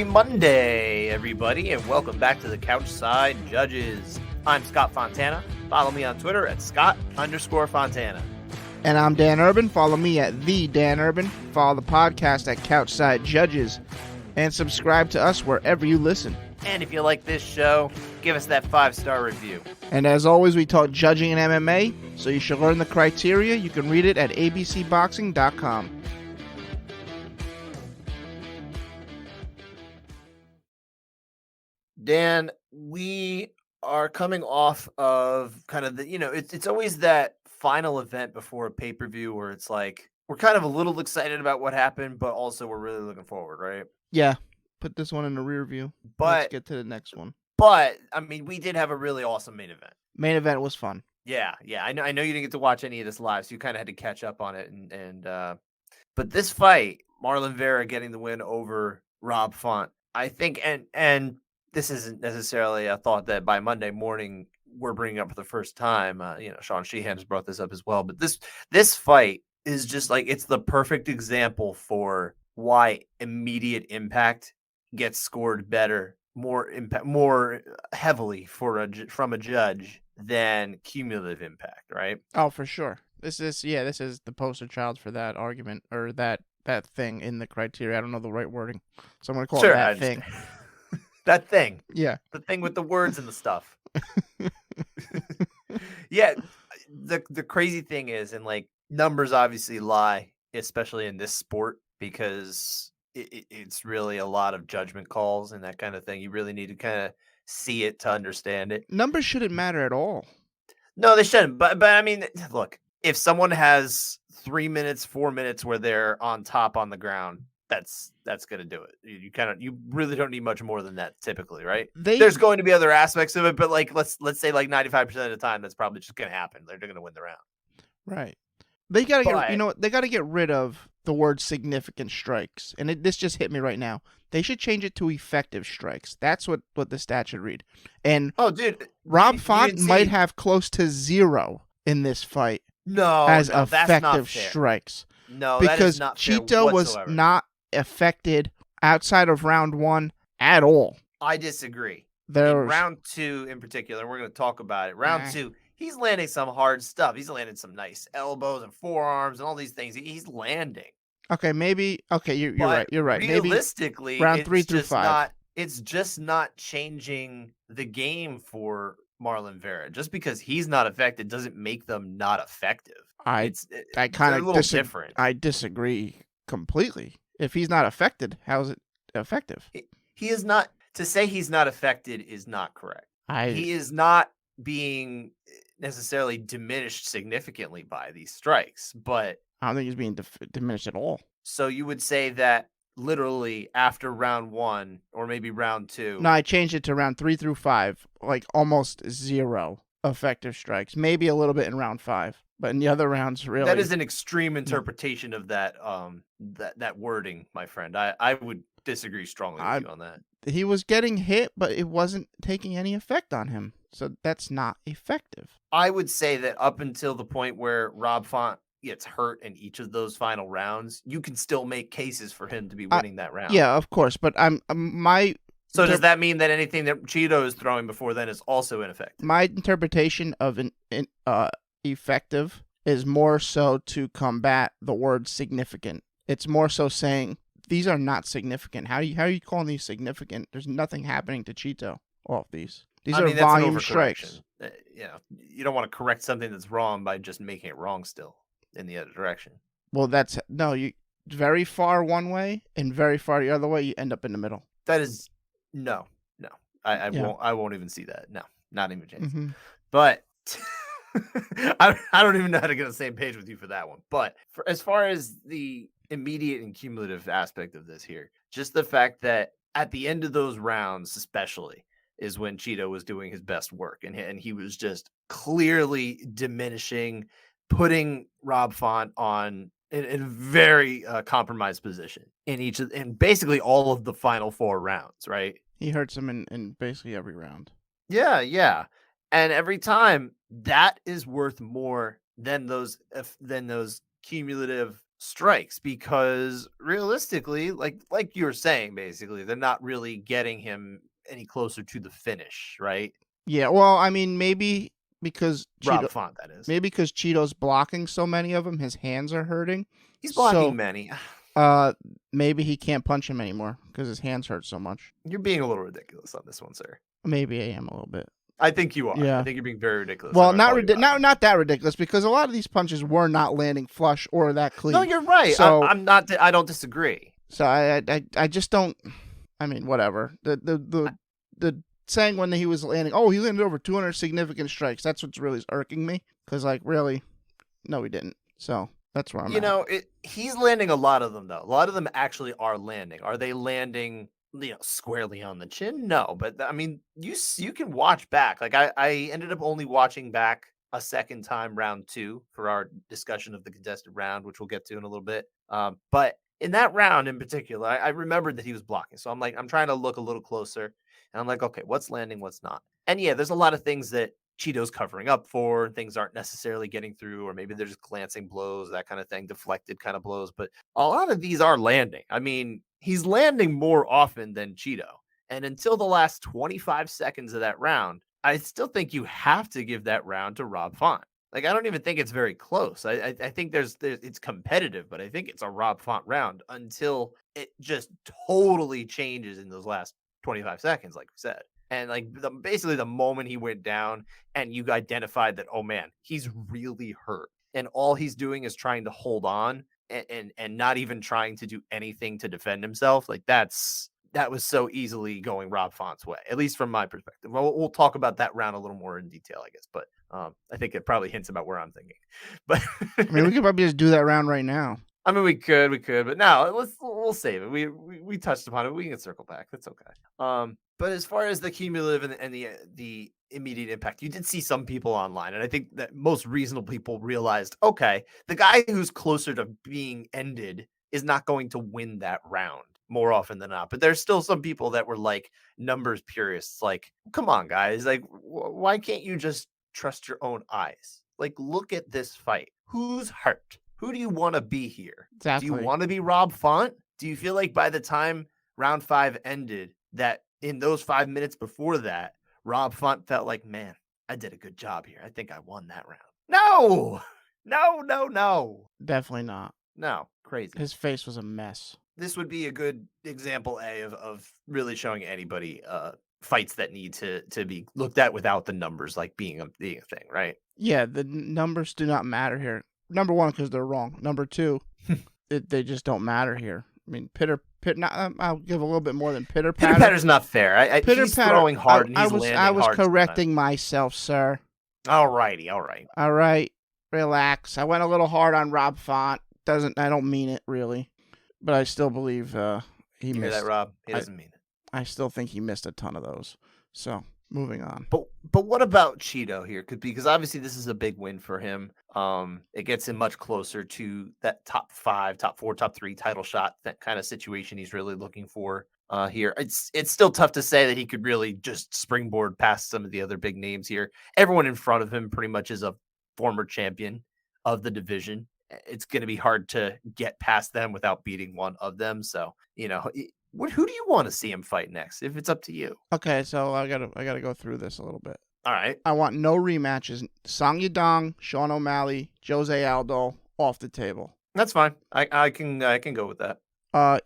Monday, everybody, and welcome back to the Couchside Judges. I'm Scott Fontana. Follow me on Twitter at Scott_Fontana. And I'm Dan Urban. Follow me at the Dan Urban. Follow the podcast at Couchside Judges. And subscribe to us wherever you listen. And if you like this show, give us that 5-star review. And as always, we talk judging and MMA, so you should learn the criteria. You can read it at abcboxing.com. Dan, we are coming off of kind of the, it's always that final event before a pay-per-view where it's like, we're kind of a little excited about what happened, but also we're really looking forward, right? Yeah. Put this one in the rear view. Let's get to the next one. But, I mean, we did have a really awesome main event. Main event was fun. Yeah. I know you didn't get to watch any of this live, so you kind of had to catch up on it. But this fight, Marlon Vera getting the win over Rob Font, I think, and this isn't necessarily a thought that by Monday morning we're bringing up for the first time. Sean Sheehan has brought this up as well. But this fight is just like, it's the perfect example for why immediate impact gets scored better, more heavily from a judge than cumulative impact, right? Oh, for sure. This is the poster child for that argument, or that thing in the criteria. I don't know the right wording, so I'm going to call it that thing. That thing. Yeah. The thing with the words and the stuff. Yeah. The crazy thing is, and like, numbers obviously lie, especially in this sport, because it's really a lot of judgment calls and that kind of thing. You really need to kind of see it to understand it. Numbers shouldn't matter at all. No, they shouldn't. But I mean, look, if someone has 3 minutes, 4 minutes where they're on top on the ground, that's going to do it. You really don't need much more than that typically, right? There's going to be other aspects of it, but like let's say like 95% of the time that's probably just going to happen. They're going to win the round. Right. They got to they got to get rid of the word significant strikes. And this just hit me right now. They should change it to effective strikes. That's what the stat should read. And Rob Font might have close to 0 in this fight. As effective strikes. No, because that is not fair Chito was not affected outside of round 1 at all. I disagree. In round 2 in particular, we're going to talk about it. Round 2, he's landing some hard stuff. He's landing some nice elbows and forearms and all these things. He's landing. Okay, maybe. Okay, you're right. You're right. Realistically, maybe round 3 through 5. It's just not changing the game for Marlon Vera. Just because he's not affected doesn't make them not effective. I kind of different. I disagree completely. If he's not affected, how is it effective? He is not. To say he's not affected is not correct. He is not being necessarily diminished significantly by these strikes, but I don't think he's being diminished at all. So you would say that literally after round 1 or maybe round 2. No, I changed it to round 3 through 5, like almost 0 effective strikes. Maybe a little bit in round 5, but in the other rounds, really. That is an extreme interpretation of that that wording, my friend. I would disagree strongly with you on that. He was getting hit, but it wasn't taking any effect on him. So that's not effective. I would say that up until the point where Rob Font gets hurt in each of those final rounds, you can still make cases for him to be winning that round. Yeah, of course. But So does that mean that anything that Chito is throwing before then is also ineffective? My interpretation of effective is more so to combat the word significant. It's more so saying these are not significant. How are you calling these significant? There's nothing happening to Chito off these. These are volume strikes. You don't want to correct something that's wrong by just making it wrong still in the other direction. Well, you very far one way and very far the other way, you end up in the middle. That is no. I won't even see that. No, not even a chance. Mm-hmm. But I don't even know how to get on the same page with you for that one. But as far as the immediate and cumulative aspect of this here, just the fact that at the end of those rounds, especially, is when Chito was doing his best work, and he was just clearly diminishing, putting Rob Font in a very compromised position in basically all of the final 4 rounds, right? He hurts him in basically every round. Yeah. And every time, that is worth more than those cumulative strikes because realistically, like you were saying, basically, they're not really getting him any closer to the finish, right? Yeah, well, I mean, maybe because Rob Font, that is. maybe because Cheeto's blocking so many of them, his hands are hurting. He's blocking many. Maybe he can't punch him anymore because his hands hurt so much. You're being a little ridiculous on this one, sir. Maybe I am a little bit. I think you are. Yeah. I think you're being very ridiculous. Well, not that ridiculous because a lot of these punches were not landing flush or that clean. No, you're right. So, I'm not. I don't disagree. So I just don't. I mean, whatever. The saying when he was landing, oh, he landed over 200 significant strikes. That's what's really irking me because, like, really, no, he didn't. So that's where I'm at. He's landing a lot of them though. A lot of them actually are landing. Are they landing, squarely on the chin? No, but I mean, you can watch back. Like I ended up only watching back a second time round 2 for our discussion of the contested round, which we'll get to in a little bit. But in that round in particular, I remembered that he was blocking. So I'm trying to look a little closer. And I'm like, okay, what's landing, what's not? And yeah, there's a lot of things that Cheeto's covering up for. Things aren't necessarily getting through, or maybe they're just glancing blows, that kind of thing, deflected kind of blows. But a lot of these are landing. I mean, he's landing more often than Cheeto. And until the last 25 seconds of that round, I still think you have to give that round to Rob Font. Like, I don't even think it's very close. I think it's competitive, but I think it's a Rob Font round until it just totally changes in those last 25 seconds, like we said. And like basically the moment he went down and you identified that, oh man, he's really hurt. And all he's doing is trying to hold on and not even trying to do anything to defend himself. Like that was so easily going Rob Font's way, at least from my perspective. We'll talk about that round a little more in detail, I guess. But I think it probably hints about where I'm thinking. But I mean, we could probably just do that round right now. I mean, we could, but now we'll save it. We touched upon it. We can circle back. That's okay. But as far as the cumulative and the immediate impact, you did see some people online, and I think that most reasonable people realized, okay, the guy who's closer to being ended is not going to win that round more often than not. But there's still some people that were like numbers purists, like, come on, guys, like, why can't you just trust your own eyes? Like, look at this fight. Who's hurt? Who do you want to be here? Exactly. Do you want to be Rob Font? Do you feel like by the time round 5 ended, that in those 5 minutes before that, Rob Font felt like, man, I did a good job here. I think I won that round. No. Definitely not. No, crazy. His face was a mess. This would be a good example, of really showing anybody fights that need to be looked at without the numbers, like being a thing, right? Yeah, the numbers do not matter here. Number one, because they're wrong. Number two, they just don't matter here. I mean, I'll give a little bit more than pitter patter. Pitter patter's not fair. He's throwing hard and he's landing hard. I was correcting myself, sir. All right. All right, relax. I went a little hard on Rob Font. I don't mean it really, but I still believe he missed. You hear that, Rob? He doesn't mean it. I still think he missed a ton of those. So moving on. But what about Cheeto here? Because obviously this is a big win for him. It gets him much closer to that top 5, top 4, top 3 title shot, that kind of situation he's really looking for here. It's still tough to say that he could really just springboard past some of the other big names here. Everyone in front of him pretty much is a former champion of the division. It's going to be hard to get past them without beating one of them. So, who do you want to see him fight next? If it's up to you. Okay, so I gotta go through this a little bit. All right. I want no rematches. Song Yadong, Sean O'Malley, Jose Aldo off the table. That's fine. I can go with that.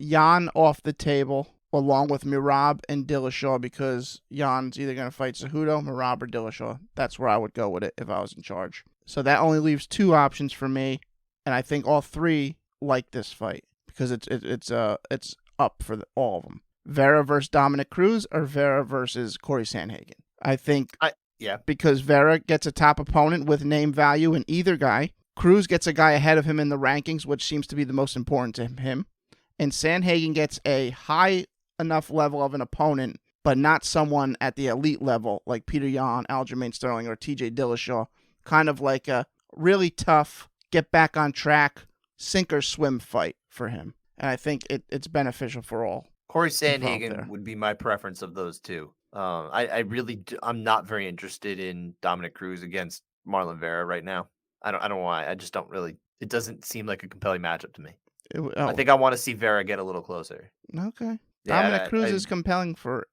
Jan off the table along with Merab and Dillashaw because Jan's either gonna fight Cejudo, Merab, or Dillashaw. That's where I would go with it if I was in charge. So that only leaves 2 options for me, and I think all 3 like this fight because it's up for all of them. Vera versus Dominic Cruz or Vera versus Corey Sandhagen. I think because Vera gets a top opponent with name value in either guy. Cruz gets a guy ahead of him in the rankings, which seems to be the most important to him. And Sandhagen gets a high enough level of an opponent, but not someone at the elite level like Peter Yan, Aljamain Sterling, or TJ Dillashaw. Kind of like a really tough, get back on track, sink or swim fight for him. And I think it's beneficial for all. Corey Sandhagen would be my preference of those 2. I'm not very interested in Dominic Cruz against Marlon Vera right now. I don't know why. I just don't really It doesn't seem like a compelling matchup to me. I think I want to see Vera get a little closer. Okay. Yeah, Dominic Cruz is compelling for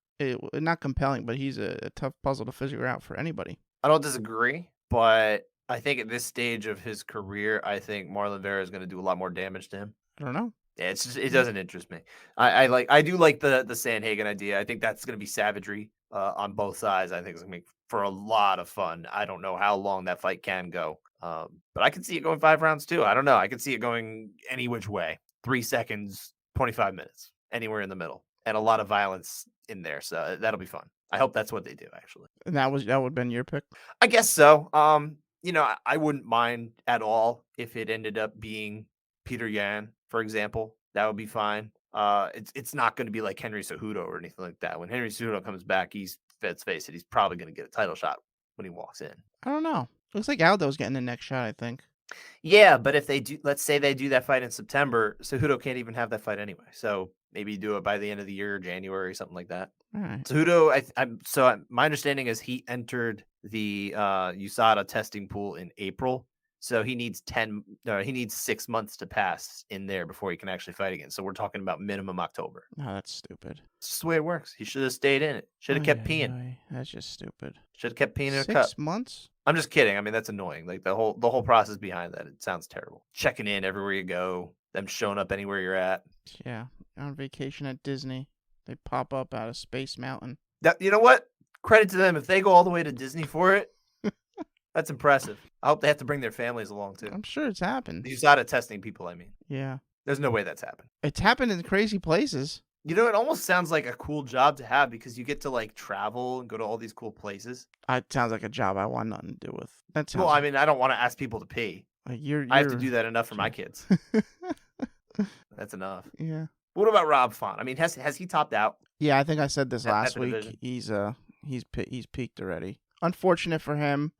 not compelling, but he's a tough puzzle to figure out for anybody. I don't disagree, but I think at this stage of his career, I think Marlon Vera is going to do a lot more damage to him. I don't know. Yeah, it doesn't interest me. I do like the Sandhagen idea. I think that's going to be savagery on both sides. I think it's going to make for a lot of fun. I don't know how long that fight can go, but I can see it going 5 rounds too. I don't know. I can see it going any which way. 3 seconds, 25 minutes, anywhere in the middle, and a lot of violence in there. So that'll be fun. I hope that's what they do, actually. And that would have been your pick? I guess so. I wouldn't mind at all if it ended up being Peter Yan, for example. That would be fine. It's not going to be like Henry Cejudo or anything like that. When Henry Cejudo comes back, let's face it, he's probably going to get a title shot when he walks in. I don't know. Looks like Aldo's getting the next shot, I think. Yeah, but if they do, let's say they do that fight in September, Cejudo can't even have that fight anyway. So maybe do it by the end of the year, January, something like that. All right. Cejudo, my understanding is he entered the USADA testing pool in April. So he needs 6 months to pass in there before he can actually fight again. So we're talking about minimum October. Oh, that's stupid. It's just the way it works. He should have stayed in it. Should have kept peeing. That's just stupid. Should have kept peeing in a cup. 6 months? I'm just kidding. I mean, that's annoying. Like the whole process behind that, it sounds terrible. Checking in everywhere you go, them showing up anywhere you're at. Yeah, on vacation at Disney, they pop up out of Space Mountain. You know what? Credit to them. If they go all the way to Disney for it, that's impressive. I hope they have to bring their families along too. I'm sure it's happened. The USADA testing people, I mean. Yeah. There's no way that's happened. It's happened in crazy places. You know, it almost sounds like a cool job to have because you get to like travel and go to all these cool places. It sounds like a job I want nothing to do with. Well, I mean, I don't want to ask people to pee. I have to do that enough for my kids. That's enough. Yeah. What about Rob Font? I mean, has he topped out? Yeah, I think I said this last week. Division? He's peaked already. Unfortunate for him.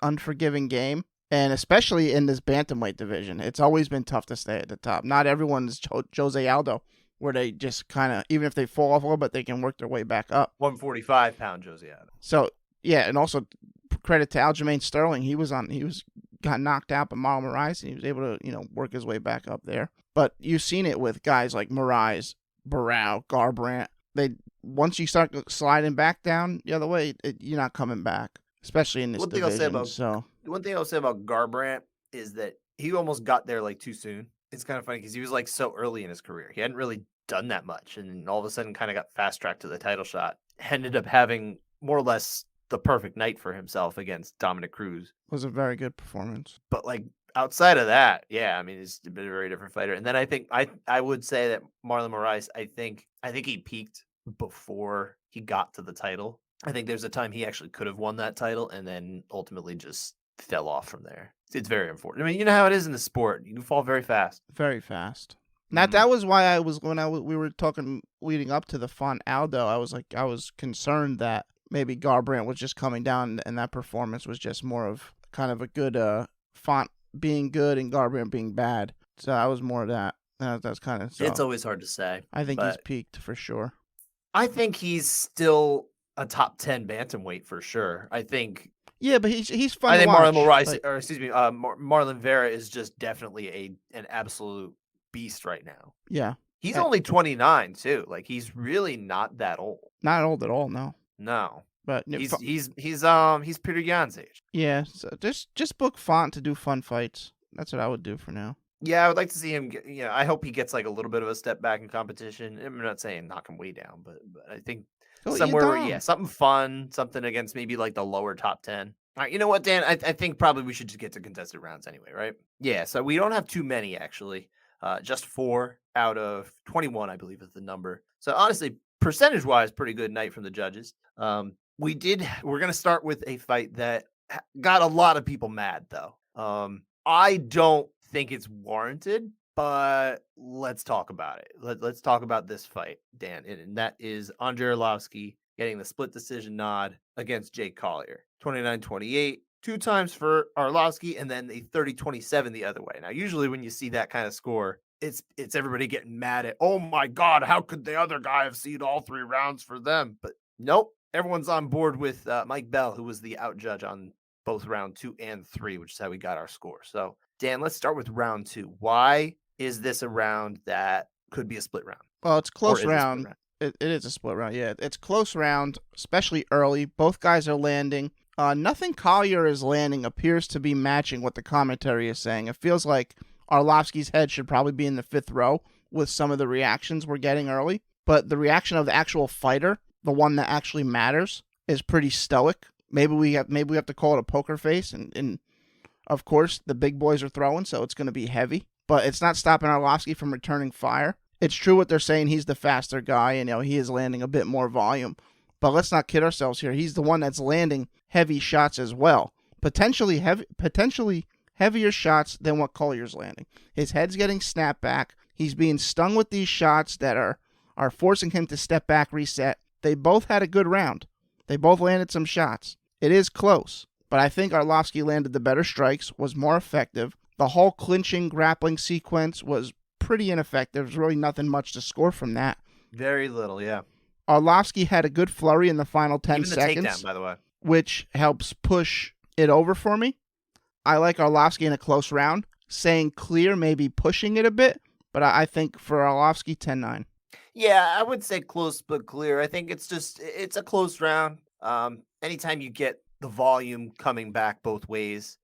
Unforgiving game, and especially in this bantamweight division, it's always been tough to stay at the top. Not everyone's Jose Aldo, where they just kind of, even if they fall off a little bit, they can work their way back up. 145-pound Jose Aldo. So yeah, and also credit to Aljamain Sterling. He got knocked out by Marlon Moraes, and he was able to work his way back up there. But you've seen it with guys like Moraes, Barao, Garbrandt. Once you start sliding back down the other way, you're not coming back. Especially in this division. One thing I'll say about Garbrandt is that he almost got there like too soon. It's kind of funny because he was like so early in his career. He hadn't really done that much, and all of a sudden kind of got fast tracked to the title shot. Ended up having more or less the perfect night for himself against Dominic Cruz. It was a very good performance. But like outside of that, yeah, I mean, he's been a very different fighter. And then I think I would say that Marlon Moraes, I think he peaked before he got to the title. I think there's a time he actually could have won that title and then ultimately just fell off from there. It's very unfortunate. I mean, you know how it is in the sport. You can fall very fast. Very fast. That was why we were talking leading up to the Font Aldo, I was concerned that maybe Garbrandt was just coming down and that performance was just more of kind of a good Font being good and Garbrandt being bad. So I was more of that. That's kind of... So it's always hard to say. I think he's peaked for sure. I think he's still a top 10 bantamweight for sure. I think. Yeah, but he's fun. I think Marlon Moraes, Marlon Vera is just definitely an absolute beast right now. Yeah, he's only 29 too. Like he's really not that old. Not old at all. No. No. But he's Peter Yan's age. Yeah, so just book Font to do fun fights. That's what I would do for now. Yeah, I would like to see him. I hope he gets like a little bit of a step back in competition. I'm not saying knock him way down, but I think. Somewhere where, something fun, something against maybe like the lower top 10. All right, you know what, Dan? I think probably we should just get to contested rounds anyway, right? Yeah, so we don't have too many, actually. Just 4 out of 21, I believe, is the number. So honestly, percentage-wise, pretty good night from the judges. We're going to start with a fight that got a lot of people mad, though. I don't think it's warranted. But let's talk about it. Let's talk about this fight, Dan. And that is Andrei Arlovski getting the split decision nod against Jake Collier. 29-28, 2 times for Arlovski, and then the 30-27 the other way. Now, usually when you see that kind of score, it's everybody getting mad at, oh my God, how could the other guy have seen all 3 rounds for them? But nope, everyone's on board with Mike Bell, who was the out judge on both round 2 and 3, which is how we got our score. So Dan, let's start with round 2. Why is this a round that could be a split round? Well, it's close round. It is a split round, yeah. It's close round, especially early. Both guys are landing. Nothing Collier is landing appears to be matching what the commentary is saying. It feels like Arlovsky's head should probably be in the 5th row with some of the reactions we're getting early. But the reaction of the actual fighter, the one that actually matters, is pretty stoic. Maybe we have to call it a poker face, and of course the big boys are throwing, so it's going to be heavy. But it's not stopping Arlovsky from returning fire. It's true what they're saying. He's the faster guy, and he is landing a bit more volume. But let's not kid ourselves here. He's the one that's landing heavy shots as well. Potentially heavier shots than what Collier's landing. His head's getting snapped back. He's being stung with these shots that are forcing him to step back, reset. They both had a good round. They both landed some shots. It is close, but I think Arlovsky landed the better strikes, was more effective. The whole clinching, grappling sequence was pretty ineffective. There's really nothing much to score from that. Very little, yeah. Arlovsky had a good flurry in the final 10 seconds. Even the takedown, by the way. Which helps push it over for me. I like Arlovsky in a close round. Saying clear, maybe pushing it a bit, but I think for Arlovsky, 10-9. Yeah, I would say close but clear. I think it's a close round. Anytime you get the volume coming back both ways,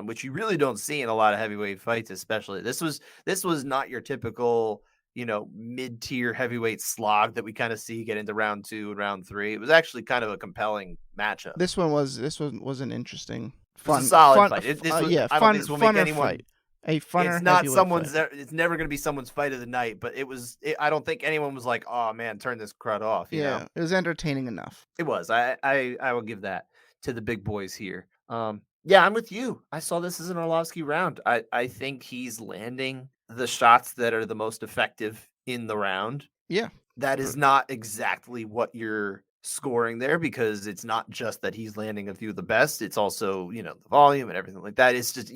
which you really don't see in a lot of heavyweight fights, especially. This was not your typical, mid-tier heavyweight slog that we kind of see get into round 2 and round 3. It was actually kind of a compelling matchup. This one was an interesting, fun, solid fight. Funner fight. A funner. It's not someone's. Fight. It's never going to be someone's fight of the night. But I don't think anyone was like, "Oh man, turn this crud off." You know? It was entertaining enough. It was. I will give that to the big boys here. Yeah, I'm with you. I saw this as an Arlovsky round. I think he's landing the shots that are the most effective in the round. Yeah, that is not exactly what you're scoring there, because it's not just that he's landing a few of the best. It's also the volume and everything like that. It's just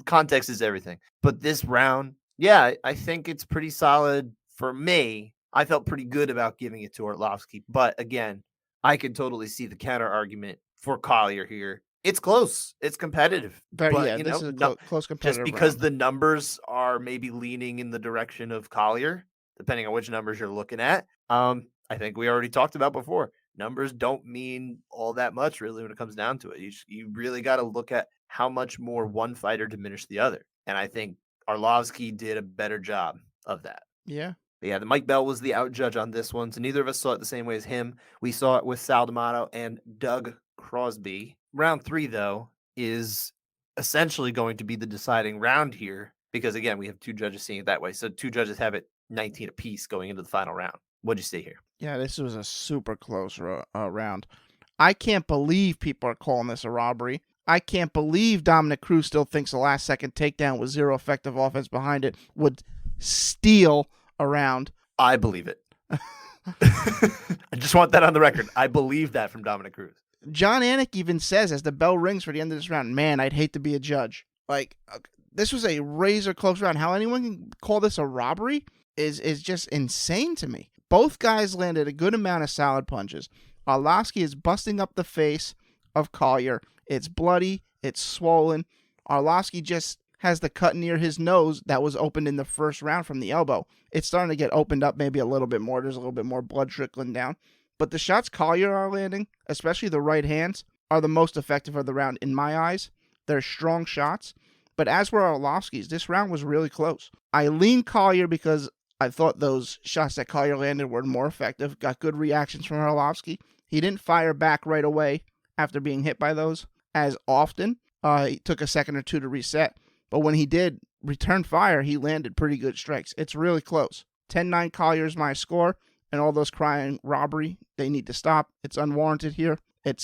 context is everything. But this round, yeah, I think it's pretty solid for me. I felt pretty good about giving it to Arlovsky. But again, I could totally see the counter argument for Collier here. It's close. It's competitive. This is a close competitive just because round. The numbers are maybe leaning in the direction of Collier, depending on which numbers you're looking at. I think we already talked about before. Numbers don't mean all that much, really, when it comes down to it. You really got to look at how much more one fighter diminished the other. And I think Arlovsky did a better job of that. Yeah. But yeah, the Mike Bell was the out judge on this one. So neither of us saw it the same way as him. We saw it with Sal D'Amato and Doug Crosby. Round 3, though, is essentially going to be the deciding round here. Because, again, we have 2 judges seeing it that way. So 2 judges have it 19 apiece going into the final round. What'd you see here? Yeah, this was a super close round. I can't believe people are calling this a robbery. I can't believe Dominic Cruz still thinks the last second takedown with zero effective offense behind it would steal a round. I believe it. I just want that on the record. I believe that from Dominic Cruz. John Anik even says as the bell rings for the end of this round, man, I'd hate to be a judge. Like, this was a razor close round. How anyone can call this a robbery is just insane to me. Both guys landed a good amount of solid punches. Arlovsky is busting up the face of Collier. It's bloody. It's swollen. Arlovsky just has the cut near his nose that was opened in the first round from the elbow. It's starting to get opened up maybe a little bit more. There's a little bit more blood trickling down. But the shots Collier are landing, especially the right hands, are the most effective of the round in my eyes. They're strong shots. But as were Arlovsky's, this round was really close. I lean Collier because I thought those shots that Collier landed were more effective. Got good reactions from Arlovsky. He didn't fire back right away after being hit by those as often. He took a second or two to reset. But when he did return fire, he landed pretty good strikes. It's really close. 10-9 Collier is my score. And all those crying robbery, they need to stop. It's unwarranted here.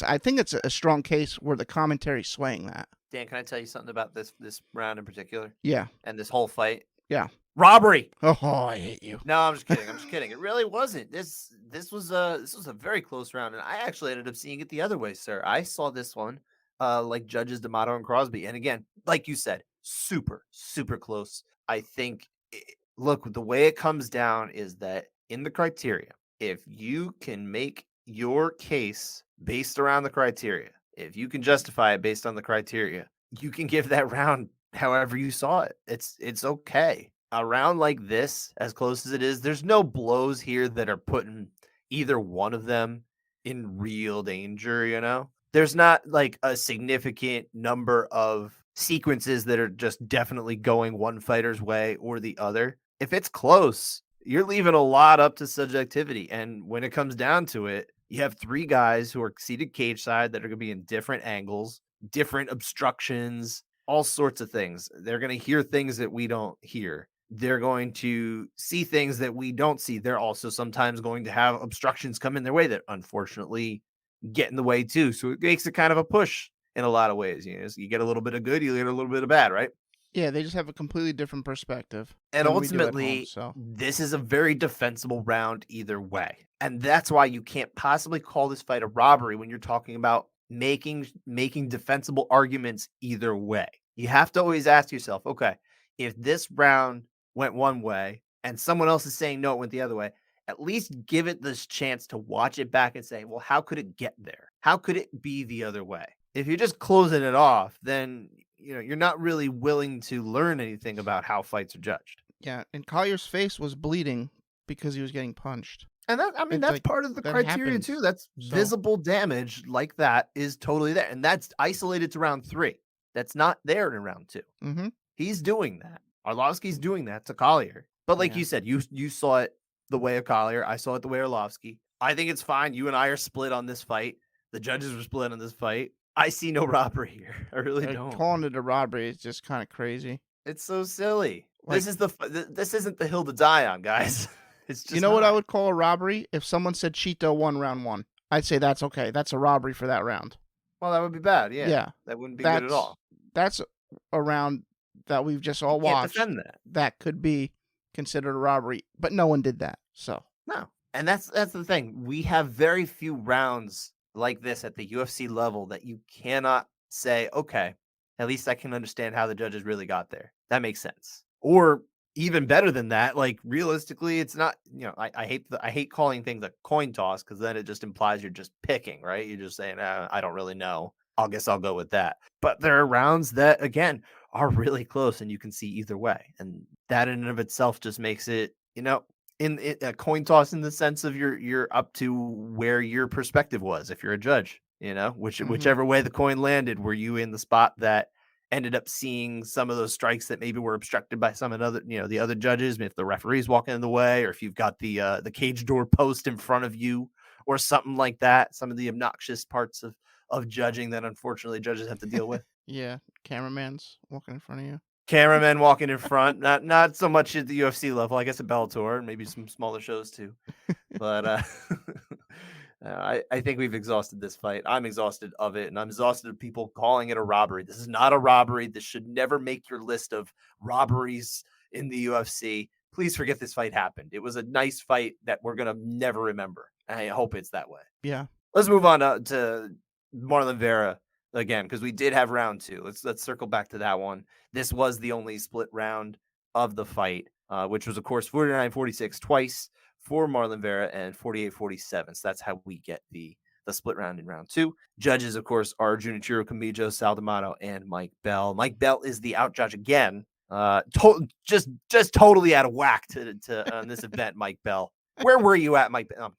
I think it's a strong case where the commentary's swaying that. Dan, can I tell you something about this round in particular? Yeah. And this whole fight? Yeah. Robbery. Oh, I hate you. No, I'm just kidding. It really wasn't. This was a very close round, and I actually ended up seeing it the other way, sir. I saw this one like judges D'Amato and Crosby, and again, like you said, super, super close. I think. Look, the way it comes down is that in the criteria, if you can make your case based around the criteria, if you can justify it based on the criteria, you can give that round however you saw it. It's okay. A round like this, as close as it is, there's no blows here that are putting either one of them in real danger, you know? There's not like a significant number of sequences that are just definitely going one fighter's way or the other. If it's close, you're leaving a lot up to subjectivity. And when it comes down to it, you have three guys who are seated cage side that are going to be in different angles, different obstructions, all sorts of things. They're going to hear things that we don't hear. They're going to see things that we don't see. They're also sometimes going to have obstructions come in their way that unfortunately get in the way too. So it makes it kind of a push in a lot of ways. You know, so you get a little bit of good, you get a little bit of bad, right? Yeah, they just have a completely different perspective. And than we do at ultimately, home, so. this is a very defensible round either way. And that's why you can't possibly call this fight a robbery when you're talking about making defensible arguments either way. You have to always ask yourself, okay, if this round went one way and someone else is saying no, it went the other way, at least give it this chance to watch it back and say, well, how could it get there? How could it be the other way? If you're just closing it off, then you're not really willing to learn anything about how fights are judged. Yeah, and Collier's face was bleeding because he was getting punched. And that's like, part of the criteria happens. too. That's visible damage like that is totally there. And that's isolated to round 3. That's not there in round 2. Mm-hmm. He's doing that. Arlovsky's doing that to Collier. But like you said, you saw it the way of Collier. I saw it the way of Arlovsky. I think it's fine. You and I are split on this fight. The judges were split on this fight. I see no robbery here. I really don't. Calling it a robbery is just kind of crazy. It's so silly. Like, this isn't the hill to die on, guys. It's just what I would call a robbery? If someone said Chito won round 1, I'd say that's okay. That's a robbery for that round. Well, that would be bad. Yeah. That wouldn't be good at all. That's a round that we've just all watched. Can't defend that. That could be considered a robbery, but no one did that. So no, and that's the thing. We have very few rounds like this at the UFC level that you cannot say, okay, at least I can understand how the judges really got there. That makes sense. Or even better than that, like realistically, it's not, I hate calling things a coin toss because then it just implies you're just picking, right? You're just saying, I don't really know. I guess I'll go with that. But there are rounds that, again, are really close and you can see either way. And that in and of itself just makes it, in a coin toss in the sense of you're up to where your perspective was if you're a judge, whichever way the coin landed, were you in the spot that ended up seeing some of those strikes that maybe were obstructed by some of the other judges, if the referee's walking in the way, or if you've got the cage door post in front of you or something like that, some of the obnoxious parts of judging that unfortunately judges have to deal with. Yeah, cameraman's walking in front of you. Cameramen walking in front, not so much at the UFC level, I guess at Bellator and maybe some smaller shows too. But I think we've exhausted this fight. I'm exhausted of it, and I'm exhausted of people calling it a robbery. This is not a robbery. This should never make your list of robberies in the UFC. Please forget this fight happened. It was a nice fight that we're going to never remember. I hope it's that way. Yeah. Let's move on to Marlon Vera again, because we did have round 2. Let's circle back to that one. This was the only split round of the fight, which was, of course, 49-46 twice for Marlon Vera and 48-47. So that's how we get the split round in round 2. Judges, of course, are Junichiro Kamijo, Sal D'Amato, and Mike Bell. Mike Bell is the out judge again. Just totally out of whack to on this event, Mike Bell. Where were you at, Mike Bell?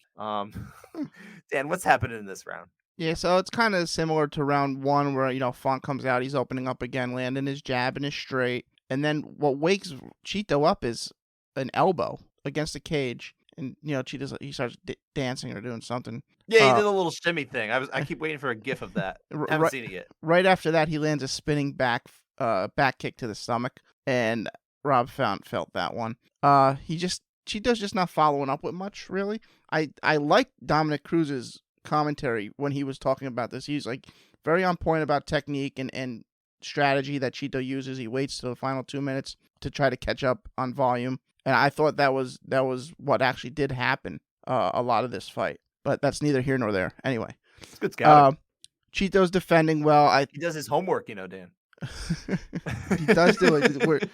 Dan, what's happening in this round? Yeah, so it's kind of similar to round 1 where, Font comes out, he's opening up again, landing his jab and his straight. And then what wakes Chito up is an elbow against the cage. And, he starts dancing or doing something. Yeah, he did a little shimmy thing. I keep waiting for a gif of that. Haven't seen it yet. Right after that, he lands a spinning back kick to the stomach. And Rob felt that one. Chito's just not following up with much, really. I like Dominic Cruz's commentary when he was talking about this. He's like very on point about technique and strategy that Chito uses. He waits till the final 2 minutes to try to catch up on volume, and I thought that was what actually did happen a lot of this fight. But that's neither here nor there. Anyway, it's good scouting. Chito's defending well. He does his homework, Dan. He does do it.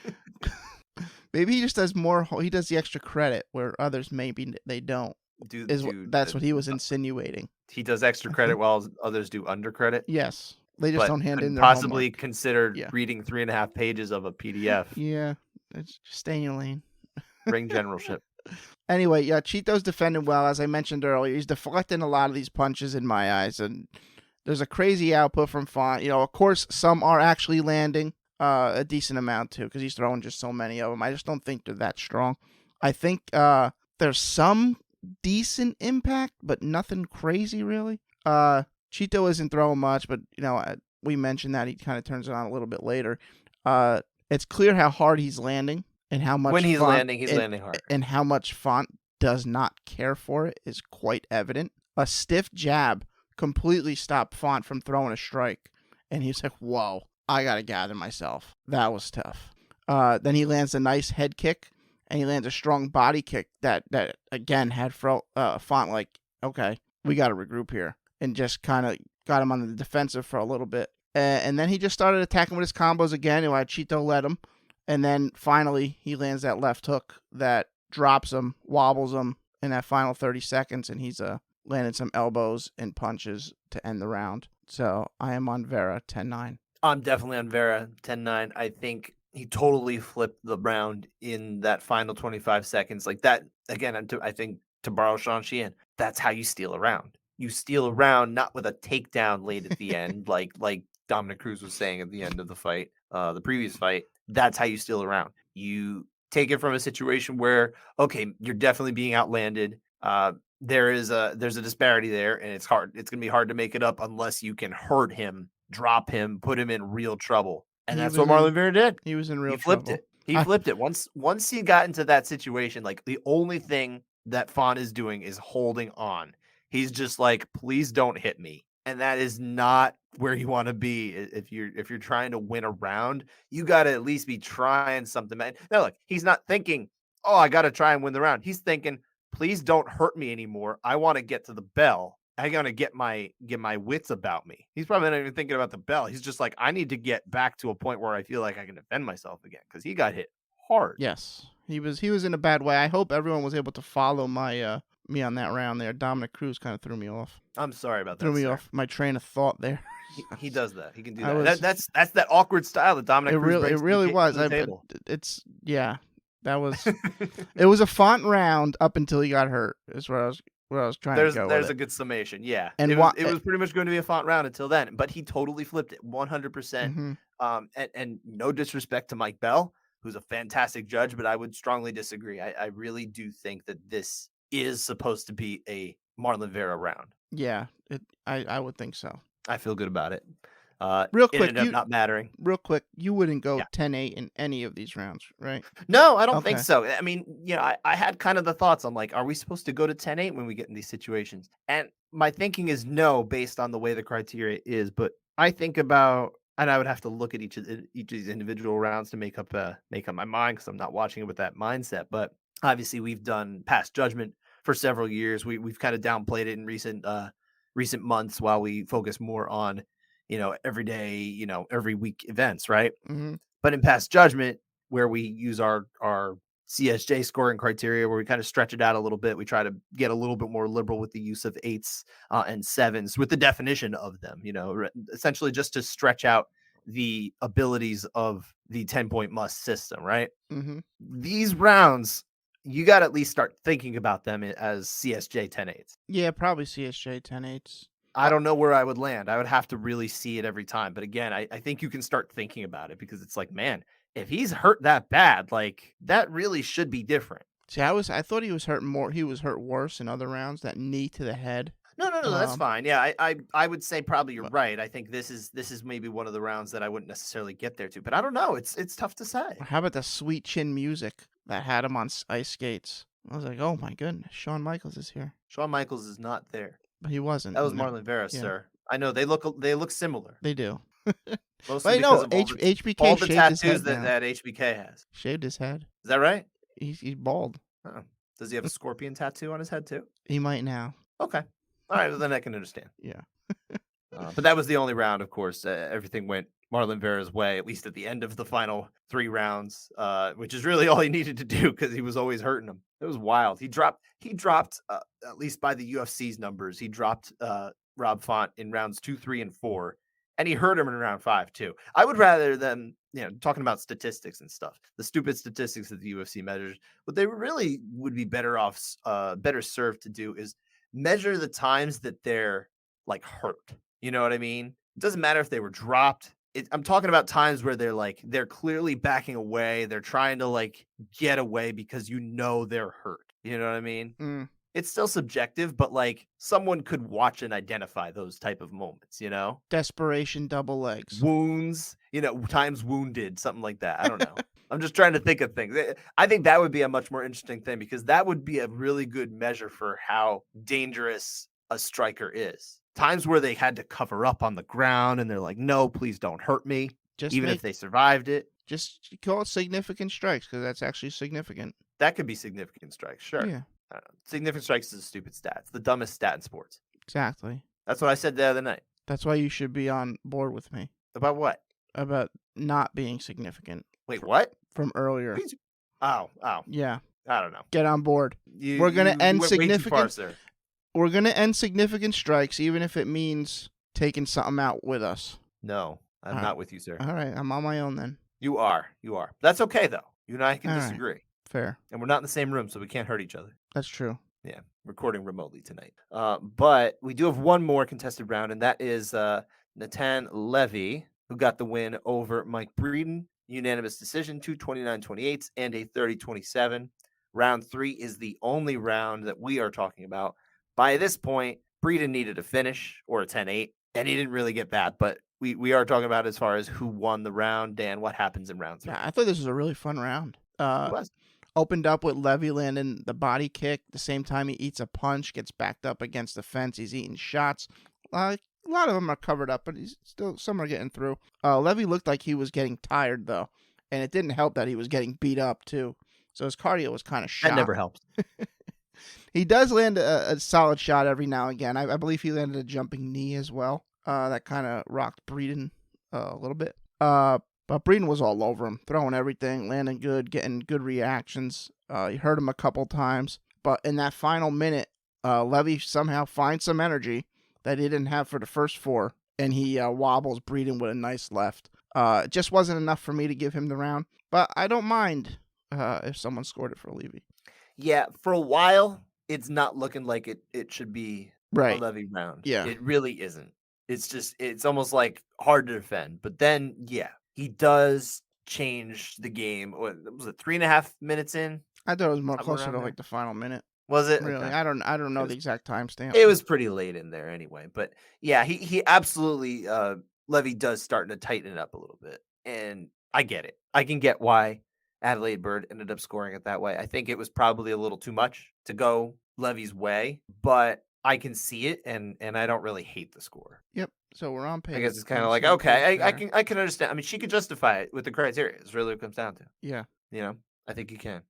Maybe he just does more. He does the extra credit where others maybe they don't. That's what he was insinuating. He does extra credit while others do under credit. Yes. They just don't hand in their possibly homework. considered reading 3.5 pages of a PDF. Yeah, just stay in your lane. Ring generalship. Anyway, yeah, Chito's defending well, as I mentioned earlier. He's deflecting a lot of these punches in my eyes, and there's a crazy output from Font. You know, of course, some are actually landing a decent amount too, because he's throwing just so many of them. I just don't think they're that strong. I think there's some decent impact, but nothing crazy really. Chito isn't throwing much, but you know, we mentioned that he kind of turns it on a little bit later. It's clear how hard he's landing. And how much when he's landing hard. And how much Font does not care for it is quite evident. A stiff jab completely stopped Font from throwing a strike. And he's like, whoa, I got to gather myself. That was tough. Then he lands a nice head kick. And he lands a strong body kick that again, had Font like, okay, we got to regroup here. And just kind of got him on the defensive for a little bit. And then he just started attacking with his combos again. And Chito led him. And then finally, he lands that left hook that drops him, wobbles him in that final 30 seconds, and he's landed some elbows and punches to end the round. So I am on Vera 10-9. I'm definitely on Vera 10-9. I think he totally flipped the round in that final 25 seconds. Like that, again, I think to borrow Sean Sheehan, that's how you steal a round. You steal a round not with a takedown late at the end, like Dominic Cruz was saying at the end of the fight, the previous fight. That's how you steal a round. You take it from a situation where, okay, you're definitely being outlanded. There's a disparity there, and it's hard. It's going to be hard to make it up unless you can hurt him, drop him, put him in real trouble. And that's what Marlon Vera did. He was in real trouble. He flipped it. He flipped it. Once he got into that situation, like the only thing that Font is doing is holding on. He's just like, please don't hit me. And that is not where you want to be. If you're trying to win a round, you got to at least be trying something. Man. Now, look, he's not thinking, oh, I got to try and win the round. He's thinking, please don't hurt me anymore. I want to get to the bell. I got to get my wits about me. He's probably not even thinking about the bell. He's just like, I need to get back to a point where I feel like I can defend myself again, because he got hit hard. Yes, he was in a bad way. I hope everyone was able to follow my me on that round there. Dominic Cruz kind of threw me off. I'm sorry about that. Threw me off my train of thought there. He does that. He can do that. That's that awkward style that Dominic Cruz brings. It really was. It's that was it was a Font round up until he got hurt. Is where I was trying to go. There's a good summation. Yeah, and it was pretty much going to be a Font round until then, but he totally flipped it 100%. And no disrespect to Mike Bell, who's a fantastic judge, but I would strongly disagree. I really do think that this is supposed to be a Marlon Vera round. Yeah, I would think so. I feel good about it. Real quick, it ended up not mattering. Real quick, you wouldn't go 10-8 in any of these rounds, right? No, I don't think so. I mean, I had kind of the thoughts. I'm like, are we supposed to go to 10-8 when we get in these situations? And my thinking is no, based on the way the criteria is. But I think about, and I would have to look at each of these individual rounds to make up my mind, because I'm not watching it with that mindset. But obviously, we've done Past Judgment for several years. We've kind of downplayed it in recent months while we focus more on, everyday, every week events, right? Mm-hmm. But in Past Judgment, where we use our CSJ scoring criteria, where we kind of stretch it out a little bit, we try to get a little bit more liberal with the use of 8s and 7s with the definition of them, essentially just to stretch out the abilities of the 10-point must system, right? Mm-hmm. These rounds, you got to at least start thinking about them as CSJ 10-8s. Yeah, probably CSJ 10-8s. I don't know where I would land. I would have to really see it every time. But again, I think you can start thinking about it, because it's like, man, if he's hurt that bad, like that really should be different. See, I thought he was hurt more. He was hurt worse in other rounds. That knee to the head. No, that's fine. Yeah, I would say probably you're right. I think this is maybe one of the rounds that I wouldn't necessarily get there to, but I don't know. It's tough to say. How about the sweet chin music that had him on ice skates? I was like, oh my goodness, Shawn Michaels is here. Shawn Michaels is not there. But he wasn't. That was Marlon Vera, sir. I know they look similar. They do. Mostly no, HBK all the tattoos that HBK has. Shaved his head. Is that right? He's bald. Oh. Does he have a scorpion tattoo on his head too? He might now. Okay. All right. Well, then I can understand. Yeah. But that was the only round, of course. Everything went Marlon Vera's way, at least at the end of the final 3 rounds, which is really all he needed to do, because he was always hurting him. It was wild. He dropped at least by the UFC's numbers, he dropped Rob Font in rounds 2, 3, and 4. And he hurt him in round 5 too. I would rather them, talking about statistics and stuff, the stupid statistics that the UFC measures, what they really would be better served to do is measure the times that they're like hurt. You know what I mean? It doesn't matter if they were dropped. I'm talking about times where they're clearly backing away. They're trying to like get away because they're hurt. You know what I mean? Mm. It's still subjective, but like someone could watch and identify those type of moments, Desperation, double legs. Wounds, times wounded, something like that. I don't know. I'm just trying to think of things. I think that would be a much more interesting thing because that would be a really good measure for how dangerous a striker is. Times where they had to cover up on the ground and they're like, no, please don't hurt me. If they survived it. Just call it significant strikes because that's actually significant. That could be significant strikes, sure. Yeah. Significant strikes is a stupid stat. It's the dumbest stat in sports. Exactly. That's what I said the other night. That's why you should be on board with me. About what? About not being significant. Wait, what? From earlier. Oh. Yeah. I don't know. Get on board. We're going to end significant. We're going to end significant strikes, even if it means taking something out with us. No, I'm not with you, sir. All right. I'm on my own then. You are. That's okay, though. You and I can disagree. Right. Fair. And we're not in the same room, so we can't hurt each other. That's true. Yeah, recording remotely tonight. But we do have one more contested round, and that is Natan Levy, who got the win over Mike Breeden. Unanimous decision, 2 29-28 and a 30-27. Round 3 is the only round that we are talking about. By this point, Breeden needed a finish or a 10-8, and he didn't really get that. But we are talking about as far as who won the round. Dan, what happens in round 3? Yeah, I thought this was a really fun round. Opened up with Levy landing the body kick. The same time he eats a punch, gets backed up against the fence. He's eating shots. A lot of them are covered up, but some are getting through. Levy looked like he was getting tired, though. And it didn't help that he was getting beat up, too. So his cardio was kind of shot. That never helps. He does land a solid shot every now and again. I believe he landed a jumping knee as well. That kind of rocked Breeden a little bit. But Breeden was all over him, throwing everything, landing good, getting good reactions. He hurt him a couple times. But in that final minute, Levy somehow finds some energy that he didn't have for the first 4, and he wobbles Breeden with a nice left. It just wasn't enough for me to give him the round. But I don't mind if someone scored it for Levy. Yeah, for a while, it's not looking like it should be a Levy round. Yeah. It really isn't. It's almost like hard to defend. But then, yeah. He does change the game. What was it? 3.5 minutes in? I thought it was more closer to like the final minute. Was it? Really? Okay. I don't know the exact timestamp. It was pretty late in there anyway. But yeah, he absolutely Levy does start to tighten it up a little bit. And I get it. I can get why Adelaide Bird ended up scoring it that way. I think it was probably a little too much to go Levy's way, but I can see it and I don't really hate the score. Yep. So we're on page. I guess it's kind of like, okay, I can understand. I mean, she could justify it with the criteria. It's really what it comes down to. Yeah. I think you can.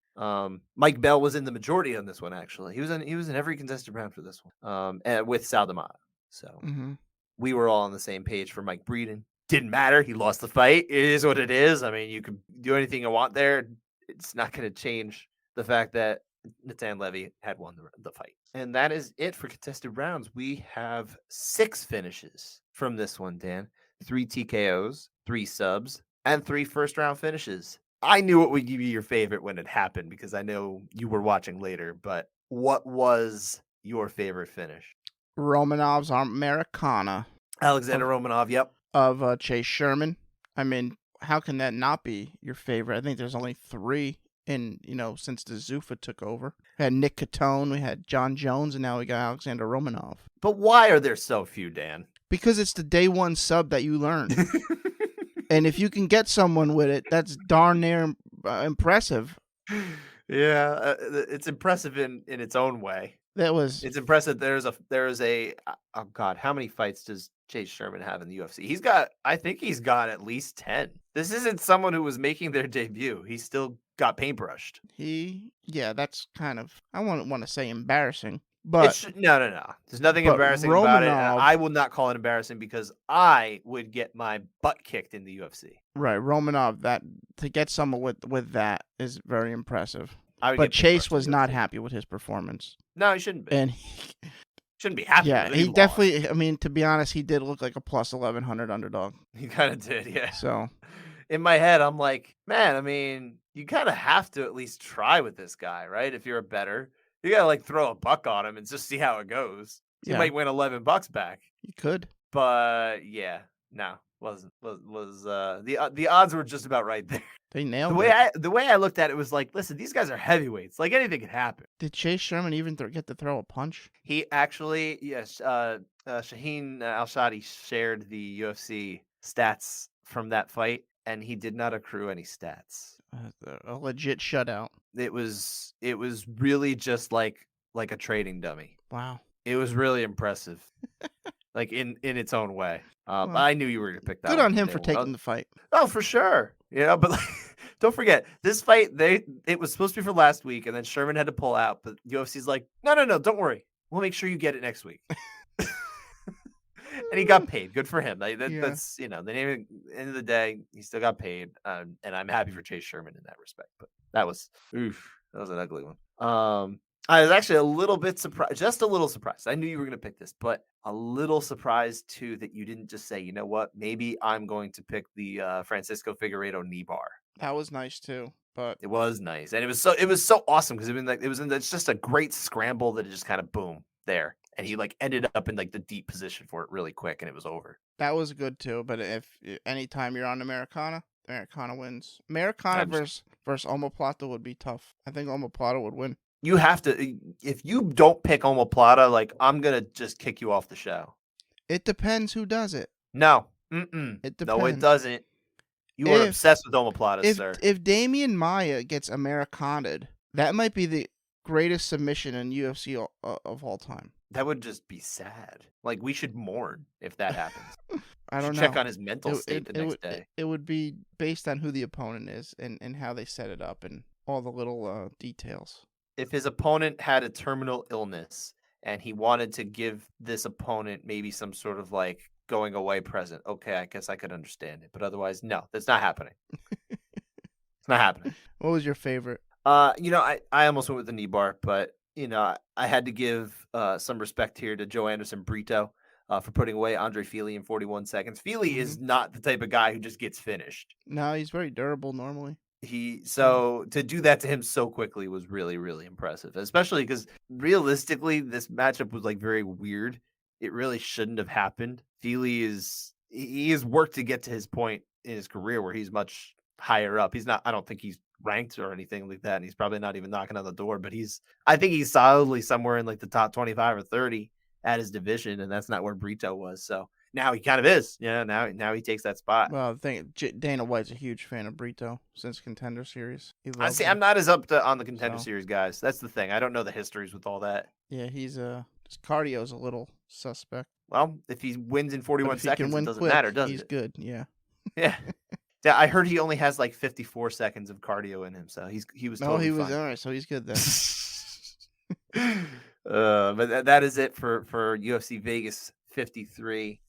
Mike Bell was in the majority on this one, actually. He was in every contested round for this one. And with Saldamada. So we were all on the same page for Mike Breeden. Didn't matter. He lost the fight. It is what it is. I mean, you can do anything you want there. It's not going to change the fact that Natan Levy had won the fight. And that is it for contested rounds. We have 6 finishes from this one, Dan. 3 TKOs, 3 subs, and 3 first-round finishes. I knew it would be your favorite when it happened because I know you were watching later, but what was your favorite finish? Romanov's Americana. Alexander Romanov, yep. Of Chase Sherman. I mean, how can that not be your favorite? I think there's only 3 since the Zuffa took over. We had Nick Catone, we had John Jones, and now we got Alexander Romanov. But why are there so few, Dan? Because it's the day one sub that you learn. And if you can get someone with it, that's darn near impressive. Yeah, it's impressive in its own way. It's impressive. There's a oh God, how many fights does Chase Sherman have in the UFC? I think he's got at least 10. This isn't someone who was making their debut. He still got paintbrushed. That's kind of, I wouldn't want to say embarrassing. But no. There's nothing embarrassing about it. I will not call it embarrassing because I would get my butt kicked in the UFC. Right, Romanov. That to get someone with that is very impressive. But Chase was not happy with his performance. No, he shouldn't be. And Shouldn't be happy. Yeah, he definitely. I mean, to be honest, he did look like a plus 1100 underdog. He kind of did, yeah. So, in my head, I'm like, man, I mean, you kind of have to at least try with this guy, right? If you're a bettor, you gotta like throw a buck on him and just see how it goes. You might win $11 back. You could, but yeah, no, wasn't was the odds were just about right there. They nailed it. The way I looked at it was like, listen, these guys are heavyweights. Like anything can happen. Did Chase Sherman even get to throw a punch? He actually, yes, Shaheen Al-Shadi shared the UFC stats from that fight, and he did not accrue any stats. A legit shutout. It was really just like a trading dummy. Wow. It was really impressive. Like in its own way. Well, I knew you were gonna pick that. Good on him for taking the fight. Oh, for sure. But like, don't forget this fight. It was supposed to be for last week, and then Sherman had to pull out. But UFC's like, no, don't worry. We'll make sure you get it next week. And he got paid. Good for him. That's the end of the day, he still got paid. And I'm happy for Chase Sherman in that respect. But that was an ugly one. I was actually a little bit surprised, just a little surprised. I knew you were going to pick this, but a little surprised too that you didn't just say, you know what, maybe I'm going to pick the Francisco Figueiredo knee bar. That was nice too, but it was nice, and it was so awesome because it's just a great scramble that it just kind of boom there, and he like ended up in like the deep position for it really quick, and it was over. That was good too, but if anytime you're on Americana wins. Americana versus Omoplata would be tough. I think Omoplata would win. You have to, if you don't pick Omoplata, like I'm gonna just kick you off the show. It depends who does it. No, it depends. No, it doesn't. You are obsessed with Omoplata, sir. If Damian Maia gets Americana'd, that might be the greatest submission in UFC of all time. That would just be sad. Like we should mourn if that happens. I don't know. Check on his mental state the next day. It would be based on who the opponent is and how they set it up and all the little details. If his opponent had a terminal illness and he wanted to give this opponent maybe some sort of like going away present, okay, I guess I could understand it. But otherwise, no, that's not happening. It's not happening. What was your favorite? I almost went with the knee bar, but I had to give some respect here to Joe Anderson Brito for putting away Andre Fili in 41 seconds. Fili is not the type of guy who just gets finished. No, he's very durable normally. So to do that to him so quickly was really, really impressive, especially because realistically, this matchup was like very weird. It really shouldn't have happened. Fili he has worked to get to his point in his career where he's much higher up. I don't think he's ranked or anything like that. And he's probably not even knocking on the door, but I think he's solidly somewhere in like the top 25 or 30 at his division. And that's not where Brito was. So now he kind of is. Yeah. Now he takes that spot. Well, I think Dana White's a huge fan of Brito since Contender Series. I'm not as up on the Contender Series guys. That's the thing. I don't know the histories with all that. Yeah, his cardio's a little suspect. Well, if he wins in 41 seconds, it doesn't matter, does it? He's good. Yeah. Yeah. Yeah, I heard he only has like 54 seconds of cardio in him, so he was totally fine. All right, so he's good then. But that is it for UFC Vegas 53.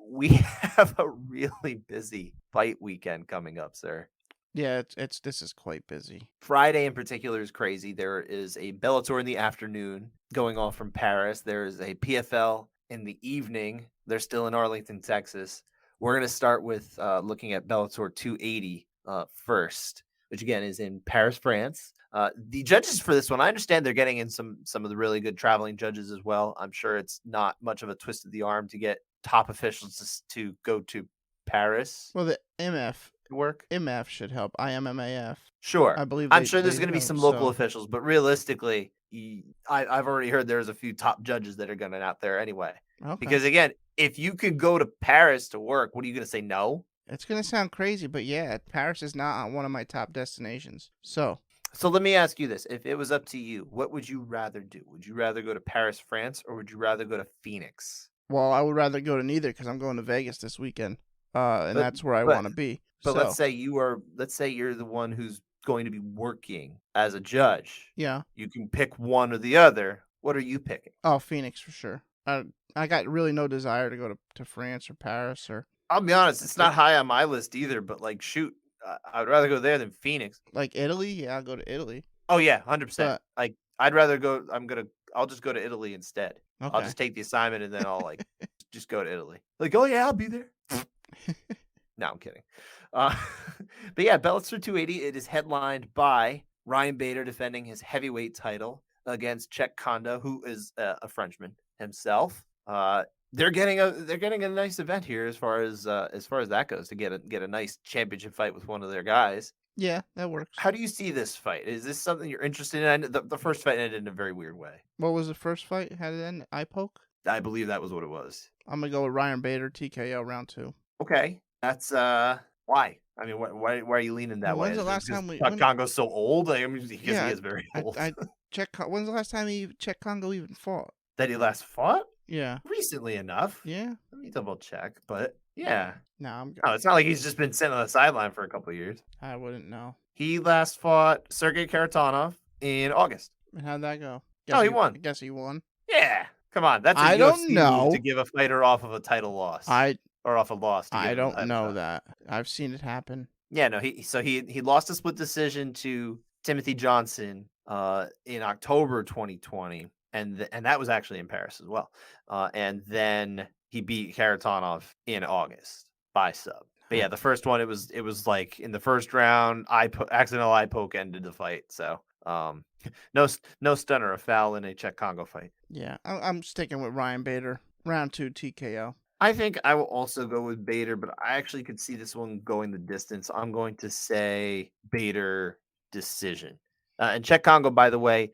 We have a really busy fight weekend coming up, sir. Yeah, this is quite busy. Friday in particular is crazy. There is a Bellator in the afternoon going on from Paris. There is a PFL in the evening. They're still in Arlington, Texas. We're going to start with looking at Bellator 280 first, which again is in Paris, France. The judges for this one, I understand they're getting in some of the really good traveling judges as well. I'm sure it's not much of a twist of the arm to get top officials to go to Paris. Well, the MF work. MF should help. IMMAF. Sure. I believe I'm sure there's going to be some local officials, but realistically, I've already heard there's a few top judges that are going out there anyway. Okay. Because again, if you could go to Paris to work, what are you going to say? No? It's going to sound crazy, but yeah, Paris is not one of my top destinations. So let me ask you this. If it was up to you, what would you rather do? Would you rather go to Paris, France, or would you rather go to Phoenix? Well, I would rather go to neither because I'm going to Vegas this weekend, and that's where I want to be. But let's say you're the one who's going to be working as a judge. Yeah. You can pick one or the other. What are you picking? Oh, Phoenix for sure. I got really no desire to go to France or Paris or. I'll be honest, it's not high on my list either. But like, shoot, I would rather go there than Phoenix. Like Italy, yeah, I'll go to Italy. Oh yeah, 100%. Like I'd rather go. I'll just go to Italy instead. Okay. I'll just take the assignment and then I'll like just go to Italy. Like, oh yeah, I'll be there. No, I'm kidding. But yeah, Bellator 280. It is headlined by Ryan Bader defending his heavyweight title against Czech Kondo, who is a Frenchman himself. They're getting a nice event here as far as that goes, to get a nice championship fight with one of their guys. Yeah, that works. How do you see this fight? Is this something you're interested in? The first fight ended in a very weird way. What was the first fight? Had it end? Eye poke? I believe that was what it was. I'm gonna go with Ryan Bader, TKO round 2. Okay, that's why? I mean, why are you leaning that way? When's the last time Congo's so old? Like, I mean, he is very old. When's the last time Czech Congo even fought? That he last fought? Yeah, recently enough. Yeah, let me double check. But yeah, no, it's not like he's just been sitting on the sideline for a couple of years. I wouldn't know. He last fought Sergey Karatanov in August. And how'd that go? He won. I guess he won. Yeah, come on, that's I don't know to give a fighter off of a title loss. Or off a loss. I don't know that. I've seen it happen. Yeah, no, he lost a split decision to Timothy Johnson in October 2020, and that was actually in Paris as well. And then he beat Karatanov in August by sub. But yeah, the first one, it was like in the first round, accidental eye poke ended the fight. So no stunner, a foul in a Czech Congo fight. Yeah, I'm sticking with Ryan Bader, round 2 TKO. I think I will also go with Bader, but I actually could see this one going the distance. I'm going to say Bader decision. And Czech Congo, by the way,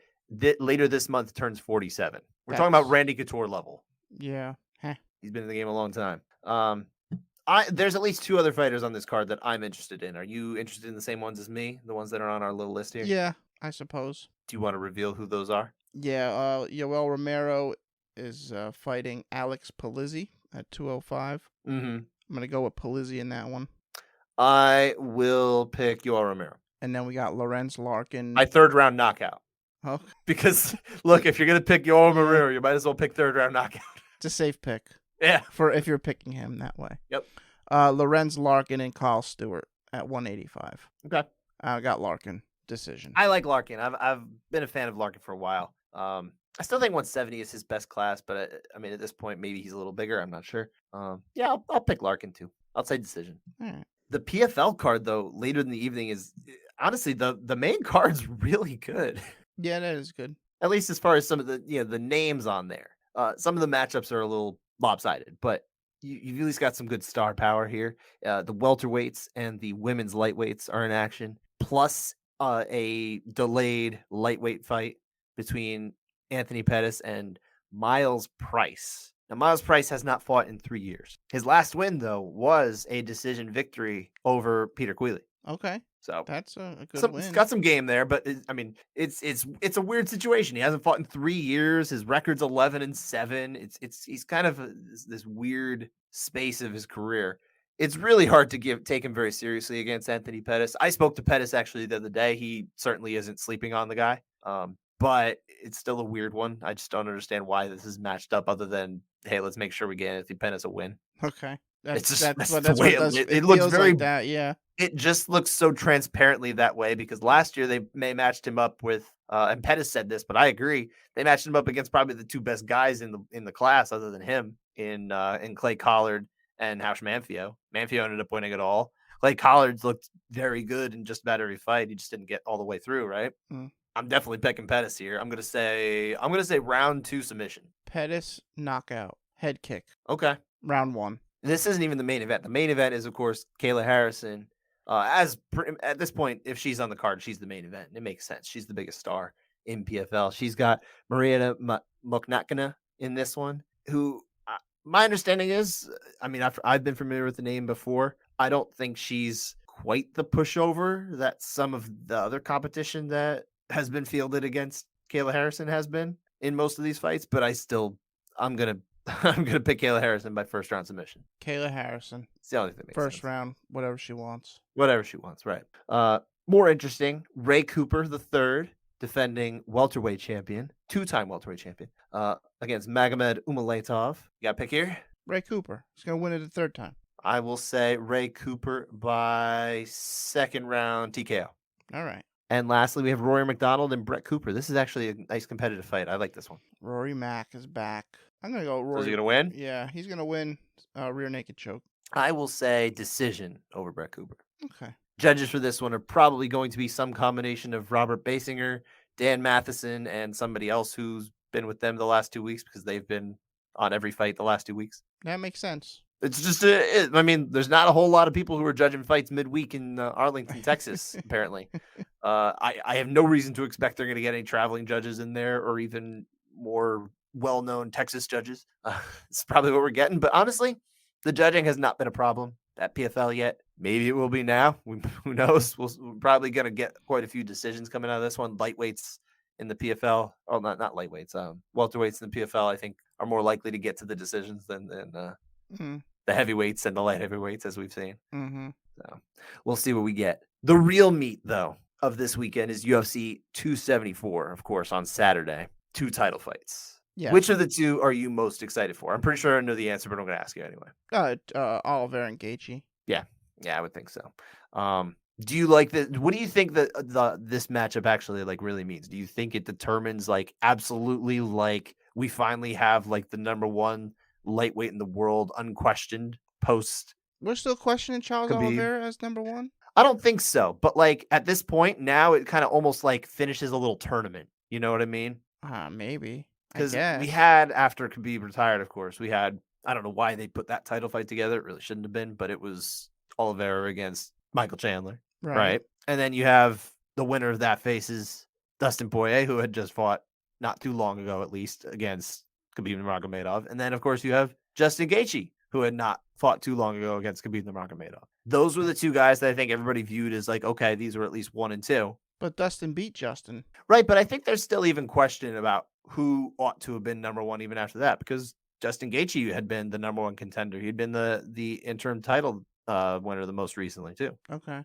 later this month turns 47. We're talking about Randy Couture level. Yeah. He's been in the game a long time. There's at least 2 other fighters on this card that I'm interested in. Are you interested in the same ones as me? The ones that are on our little list here? Yeah, I suppose. Do you want to reveal who those are? Yeah, Yoel Romero is fighting Alex Polizzi at 205. Mm-hmm. I'm going to go with Polizzi in that one. I will pick Yoel Romero. And then we got Lorenz Larkin. My 3rd round knockout. Oh. Because, look, if you're going to pick Yoel Romero, you might as well pick 3rd round knockout. It's a safe pick. Yeah. For if you're picking him that way. Yep. Lorenz Larkin and Carl Stewart at 185. Okay. I got Larkin. Decision. I like Larkin. I've been a fan of Larkin for a while. I still think 170 is his best class, but I mean, at this point, maybe he's a little bigger. I'm not sure. Yeah, I'll pick Larkin too. I'll say decision. All right. The PFL card, though, later in the evening is honestly the main card's really good. Yeah, that is good. At least as far as some of the names on there. Some of the matchups are a little lopsided, but you've at least got some good star power here. The welterweights and the women's lightweights are in action, plus a delayed lightweight fight between Anthony Pettis and Miles Price. Now, Miles Price has not fought in 3 years. His last win, though, was a decision victory over Peter Queally. Okay. So that's a good win. It's got some game there, but I mean, it's a weird situation. He hasn't fought in 3 years. His record's 11-7. He's kind of this weird space of his career. It's really hard to take him very seriously against Anthony Pettis. I spoke to Pettis actually the other day. He certainly isn't sleeping on the guy, but it's still a weird one. I just don't understand why this is matched up other than, hey, let's make sure we get Anthony Pettis a win. Okay. That's the way it looks very like that, yeah. It just looks so transparently that way because last year they matched him up with and Pettis said this, but I agree. They matched him up against probably the 2 best guys in the class other than him in Clay Collard and Haush Manfio. Manfio ended up winning it all. Clay Collard looked very good in just about every fight. He just didn't get all the way through, right? I'm definitely picking Pettis here. I'm gonna say round 2 submission. Pettis knockout. Head kick. Okay. Round 1. This isn't even the main event. The main event is, of course, Kayla Harrison. At this point, if she's on the card, she's the main event. It makes sense. She's the biggest star in PFL. She's got Maria Moknakina in this one, who my understanding is, I mean, I've been familiar with the name before. I don't think she's quite the pushover that some of the other competition that has been fielded against Kayla Harrison has been in most of these fights, but I'm gonna pick Kayla Harrison by 1st round submission. Kayla Harrison. It's the only thing that makes sense. 1st round, whatever she wants. Whatever she wants, right. More interesting, Ray Cooper III, defending welterweight champion, 2-time welterweight champion, against Magomed Umaletov. You got a pick here? Ray Cooper. He's going to win it the 3rd time. I will say Ray Cooper by 2nd round TKO. All right. And lastly, we have Rory Mcdonald and Brett Cooper. This is actually a nice competitive fight. I like this one. Rory Mack is back. I'm going to go Rory. So is he going to win? Yeah, he's going to win rear naked choke. I will say decision over Brett Cooper. Okay. Judges for this one are probably going to be some combination of Robert Basinger, Dan Matheson, and somebody else who's been with them the last 2 weeks because they've been on every fight the last 2 weeks. That makes sense. It's just, there's not a whole lot of people who are judging fights midweek in Arlington, Texas, apparently. I have no reason to expect they're going to get any traveling judges in there or even more well-known Texas judges. It's probably what we're getting. But honestly, the judging has not been a problem at PFL yet. Maybe it will be now. Who knows? We're probably going to get quite a few decisions coming out of this one. Lightweights in the PFL. Oh, not lightweights. Welterweights in the PFL, I think, are more likely to get to the decisions than the heavyweights and the light heavyweights, as we've seen. Mm-hmm. So we'll see what we get. The real meat, though, of this weekend is UFC 274, of course, on Saturday. 2 title fights. Yeah. Which of the 2 are you most excited for? I'm pretty sure I know the answer, but I'm going to ask you anyway. Oliveira and Gaethje. Yeah, I would think so. Do you like the? What do you think that this matchup actually like really means? Do you think it determines like absolutely like we finally have like the number 1 lightweight in the world unquestioned post? We're still questioning Charles Oliveira as number 1? I don't think so, but like at this point now it kind of almost like finishes a little tournament. You know what I mean? Maybe. Because we had, after Khabib retired, of course, we had, I don't know why they put that title fight together. It really shouldn't have been, but it was Oliveira against Michael Chandler. Right. And then you have the winner of that faces Dustin Poirier, who had just fought not too long ago, at least, against Khabib Nurmagomedov. And then, of course, you have Justin Gaethje, who had not fought too long ago against Khabib Nurmagomedov. Those were the 2 guys that I think everybody viewed as like, okay, these were at least 1 and 2. But Dustin beat Justin. Right, but I think there's still even question about who ought to have been number 1 even after that, because Justin Gaethje had been the number 1 contender. He'd been the interim title winner the most recently, too. Okay.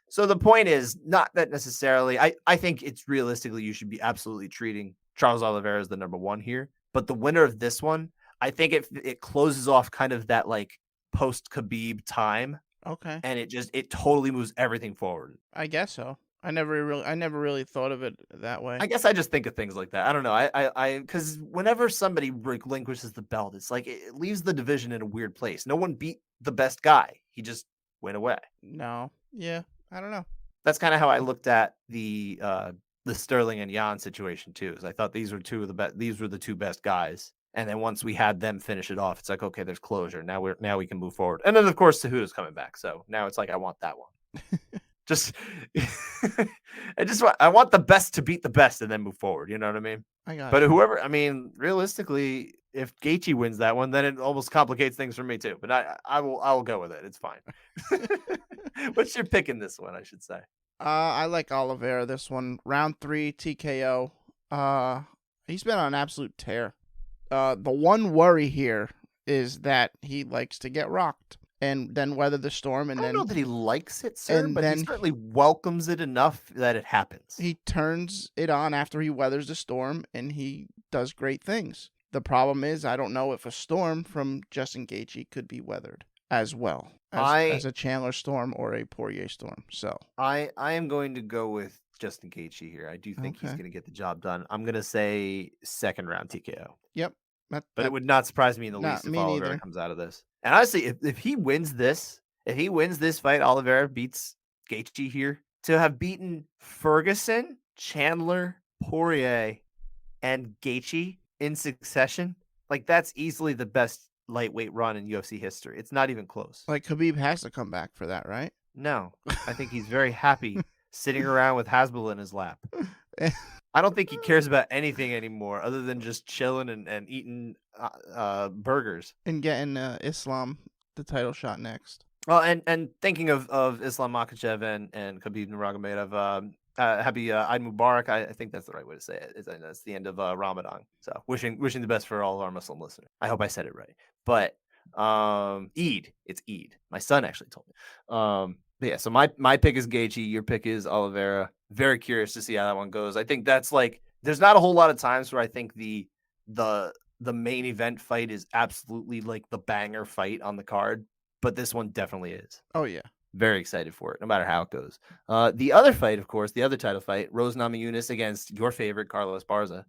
So the point is not that necessarily. I think it's realistically you should be absolutely treating Charles Oliveira as the number 1 here. But the winner of this one, I think it closes off kind of that like post Khabib time. Okay. And it totally moves everything forward. I guess so. I never really thought of it that way. I guess I just think of things like that. I don't know. Because whenever somebody relinquishes the belt, it's like it leaves the division in a weird place. No one beat the best guy. He just went away. No. Yeah. I don't know. That's kind of how I looked at the Sterling and Jan situation too. Is I thought these were the 2 best guys. And then once we had them finish it off, it's like, okay, there's closure. Now we can move forward. And then of course Cejudo's coming back. So now it's like I want that one. I want the best to beat the best and then move forward. You know what I mean? But whoever, I mean, realistically, if Gaethje wins that one, then it almost complicates things for me too. But I will go with it. It's fine. What's your pick in this one? I should say. I like Oliveira this one. Round 3 TKO. He's been on an absolute tear. The one worry here is that he likes to get rocked and then weather the storm. And I don't know that he likes it, sir, but he certainly welcomes it enough that it happens. He turns it on after he weathers the storm, and he does great things. The problem is I don't know if a storm from Justin Gaethje could be weathered as well as a Chandler storm or a Poirier storm. So I am going to go with Justin Gaethje here. I do think he's going to get the job done. I'm going to say 2nd round TKO. Yep. But it would not surprise me in the least if Oliveira comes out of this. And honestly, if he wins this fight, Oliveira beats Gaethje here. To have beaten Ferguson, Chandler, Poirier, and Gaethje in succession, like that's easily the best lightweight run in UFC history. It's not even close. Like Khabib has to come back for that, right? No, I think he's very happy sitting around with Hasbulla in his lap. I don't think he cares about anything anymore other than just chilling and eating burgers. And getting Islam the title shot next. Well, and thinking of Islam Makhachev and Khabib Nurmagomedov, happy Eid Mubarak. I think that's the right way to say it. It's the end of Ramadan. So wishing the best for all of our Muslim listeners. I hope I said it right. But Eid. It's Eid. My son actually told me. But yeah, so my pick is Gaethje. Your pick is Oliveira. Very curious to see how that one goes. I think that's like there's not a whole lot of times where I think the main event fight is absolutely like the banger fight on the card, but this one definitely is. Oh yeah. Very excited for it, no matter how it goes. The other fight, of course, the other title fight, Rose Namajunas against your favorite, Carlos Esparza,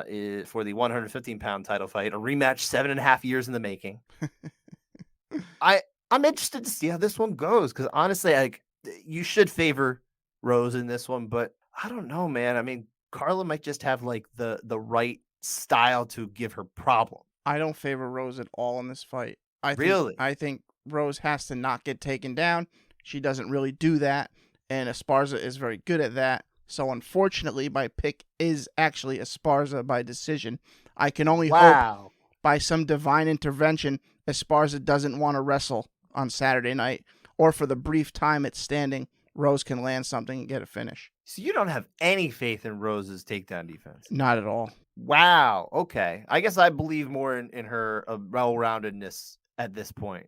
is for the 115-pound title fight, a rematch 7.5 years in the making. I'm interested to see how this one goes, because honestly, like, you should favor Rose in this one, but I don't know, man. I mean, Carla might just have like the right style to give her problem. I don't favor Rose at all in this fight. Really? I think Rose has to not get taken down. She doesn't really do that, and Esparza is very good at that. So unfortunately, my pick is actually Esparza by decision. I can only hope by some divine intervention Esparza doesn't want to wrestle on Saturday night, or for the brief time it's standing, Rose can land something and get a finish. So you don't have any faith in Rose's takedown defense? Not at all. Wow. Okay. I guess I believe more in her well-roundedness at this point.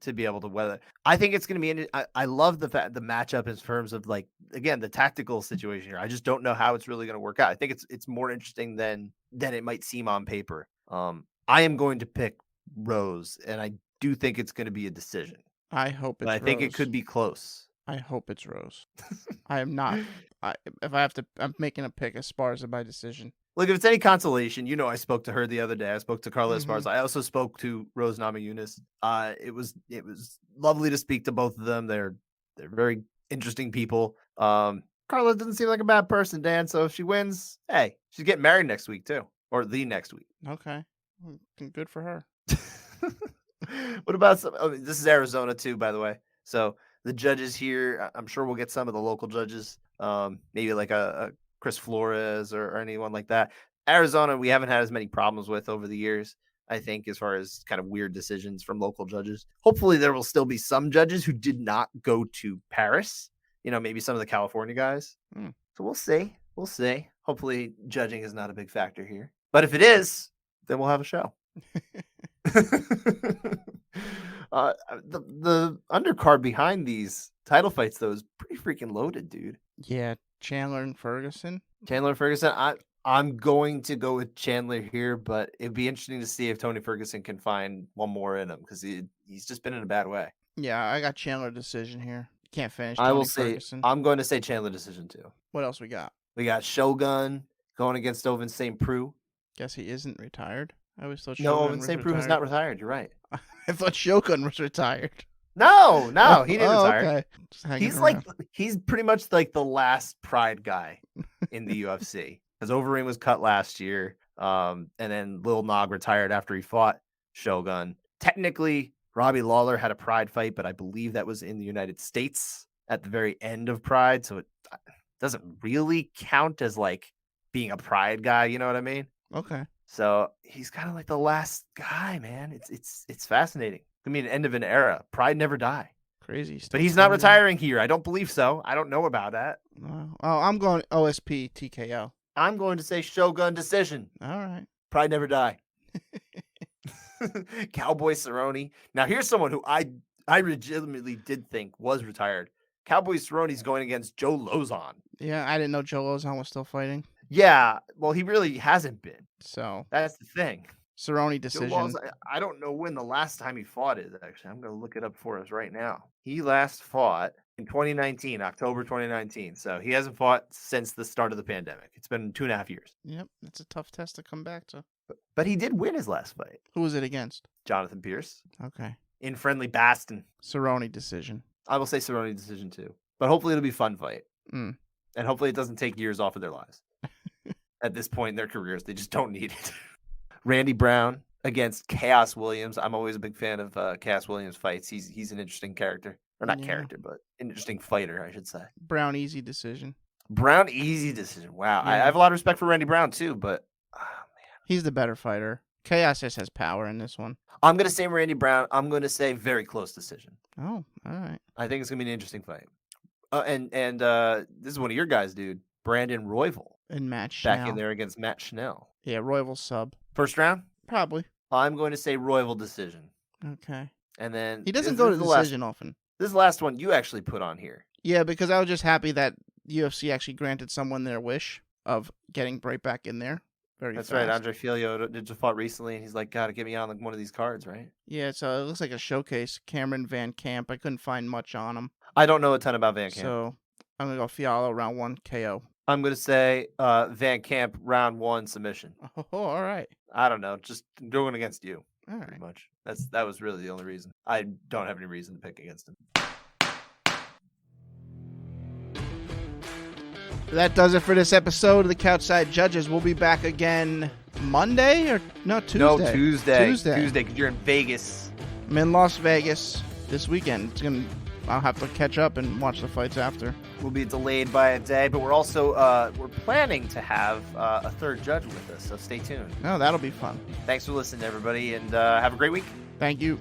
To be able to weather. I think it's going to be. I love the matchup in terms of, like, again, the tactical situation here. I just don't know how it's really going to work out. I think it's more interesting than it might seem on paper. I am going to pick Rose, and I do think it's going to be a decision. I hope it's Rose. I think it could be close. I hope it's Rose. I am not. I'm making a pick Esparza by decision. Look, if it's any consolation, I spoke to her the other day. I spoke to Carla Esparza. I also spoke to Rose Namajunas. It was lovely to speak to both of them. They're very interesting people. Carla doesn't seem like a bad person, Dan. So if she wins, hey, she's getting married next week too, or the next week. Okay, good for her. What about this is Arizona too, by the way. So the judges here, I'm sure we'll get some of the local judges. Maybe like a Chris Flores or anyone like that. Arizona, we haven't had as many problems with over the years, I think, as far as kind of weird decisions from local judges. Hopefully there will still be some judges who did not go to Paris, maybe some of the California guys. So we'll see. Hopefully judging is not a big factor here. But if it is, then we'll have a show. The undercard behind these title fights, though, is pretty freaking loaded, dude. Yeah. Chandler and Ferguson. I'm going to go with Chandler here, but it'd be interesting to see if Tony Ferguson can find one more in him, because he's just been in a bad way. Yeah, I got Chandler decision here. Can't finish. Ferguson. I'm going to say Chandler decision too. What else we got? We got Shogun going against Ovince St. Preux. Guess he isn't retired. I always thought Ovince St. Preux is not retired. You're right. I thought Shogun was retired. No, he didn't retire. Okay. He's pretty much like the last Pride guy in the UFC, because Overeem was cut last year, and then Lil Nog retired after he fought Shogun. Technically, Robbie Lawler had a Pride fight, but I believe that was in the United States at the very end of Pride, so it doesn't really count as like being a Pride guy. You know what I mean? Okay. So he's kind of like the last guy, man. It's fascinating. I mean, end of an era. Pride never die. Crazy. But he's not retiring here. I don't believe so. I don't know about that. I'm going OSP TKO. I'm going to say Shogun decision. All right. Pride never die. Cowboy Cerrone. Now here's someone who I legitimately did think was retired. Cowboy Cerrone's going against Joe Lozon. Yeah, I didn't know Joe Lozon was still fighting. Yeah, well, he really hasn't been. So that's the thing. Cerrone decision. I don't know when the last time he fought is, actually. I'm going to look it up for us right now. He last fought in 2019, October 2019. So he hasn't fought since the start of the pandemic. It's been 2.5 years. Yep, that's a tough test to come back to. But he did win his last fight. Who was it against? Jonathan Pierce. Okay. In friendly Baston. Cerrone decision. I will say Cerrone decision too. But hopefully it'll be a fun fight. And hopefully it doesn't take years off of their lives. At this point in their careers, they just don't need it. Randy Brown against Chaos Williams. I'm always a big fan of Chaos Williams fights. He's an interesting character. Or not character, but an interesting fighter, I should say. Brown easy decision. Brown easy decision. Wow. Yeah. I have a lot of respect for Randy Brown too, but man. He's the better fighter. Chaos just has power in this one. I'm going to say Randy Brown. I'm going to say very close decision. Oh, all right. I think it's going to be an interesting fight. And this is one of your guys, dude. Brandon Royval. And Matt Schnell. Back in there against Matt Schnell. Yeah, Royval sub. First round? Probably. I'm going to say Royval decision. Okay. And then he doesn't go to decision often. This is the last one you actually put on here. Yeah, because I was just happy that UFC actually granted someone their wish of getting right back in there. That's right. Andre Filio just fought recently, and he's like, "Gotta get me on like one of these cards, right?" Yeah, so it looks like a showcase. Cameron Van Camp. I couldn't find much on him. I don't know a ton about Van Camp. So I'm going to go Fialho round 1 KO. I'm going to say Van Camp round 1 submission. Oh, all right. I don't know. Just going against you. All right. Pretty much. That was really the only reason. I don't have any reason to pick against him. That does it for this episode of the Couchside Judges. We'll be back again Monday or Tuesday. No, Tuesday. Tuesday, because you're in Vegas. I'm in Las Vegas this weekend. I'll have to catch up and watch the fights after. We'll be delayed by a day, but we're also we're planning to have a third judge with us, so stay tuned. Oh, that'll be fun. Thanks for listening, everybody, and have a great week. Thank you.